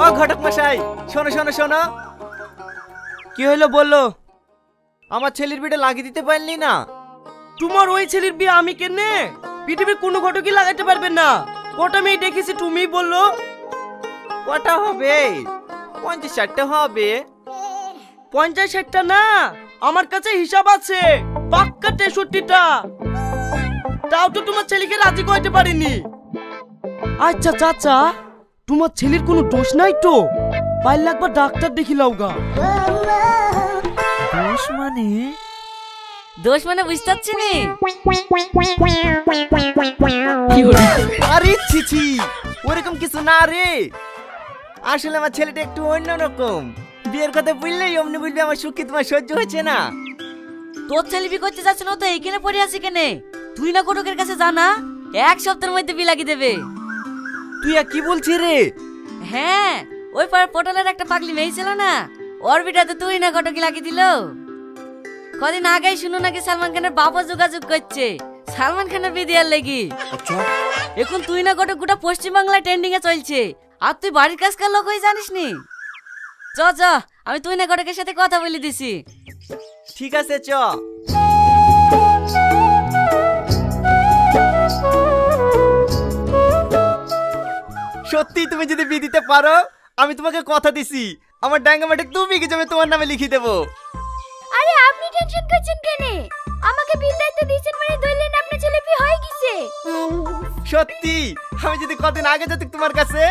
ও ঘটক মশাই, শোনো শোনো শোনো। কি হইলো বললো? আমার ছেলের বিটা লাগিয়ে দিতে পারলি না? তোমার ওই ছেলের বিয়ে আমি কেনে? পৃথিবীর কোনো ঘটকই লাগাইতে পারবেন না। কটা মেয়ে দেখেছি তুমিই বললো। কটা হবে? 50-60টা হবে। 50-60টা না, আমার কাছে হিসাব আছে পাক্কা 63টা। তাও তো তোমার ছেলেকে রাজি করতে পারিনি। আচ্ছা চাচা, তোমার ছেলের কোনো দোষ নাই তো? পারলে একবার ডাক্তার দেখি লাউগা। দোষ মানে? দোষ মানে বুঝতে পারছি নি। আরে ছিছি, ওরকম কিছু না রে। আসলে আমার ছেলেটা একটু অন্যরকম। বিয়ের কথা বললেই অমনি বলবি আমার সুখী তোমার সহ্য হচ্ছে না। তোর ছেলে বি করতে যাচ্ছে না তো এইখানে পড়ে আছি কেনে? তুই না কোটকের কাছে জানা, 1 সপ্তাহের মধ্যে বি লাগিয়ে দেবে। তুই আর কি বলছিস রে? হ্যাঁ, ওই পাড়ার পটলের একটা পাগলি মেয়ে ছিল না, ওর বিটাতে তুই না কটকি লাগিয়ে দিল। কদিন আগেই শুনো নাকি সালমান খানের বাবা যোগাযোগ করছে সালমান খানের বিয়ে দেওয়ার লেগি। আচ্ছা, এখন তুই না কটক গোটা পশ্চিমবাংলায় ট্রেন্ডিং এ চলছে। আর তুই বাড়ির কাজকার লোক হয়ে জানিস নি। চ চ, আমি তুই না কটকের সাথে কথা বলে দিছি। ঠিক আছে চ। সত্যি তুমি যদি বিয়ে দিতে পারো, আমি তোমাকে কথা দিছি আমার ডাঙ্গা মাঠে 2 বিঘে জমি তোমার নামে লিখে দেবো। আরে আপনি টেনশন করছেন কেন? আমাকে বিয়ের দায়িত্ব দিয়েছেন মানে ধরলেন আপনার ছেলে বিয়ে হয়ে গেছে। সত্যি, আমি যদি কদিন আগে যেত তোমার কাছে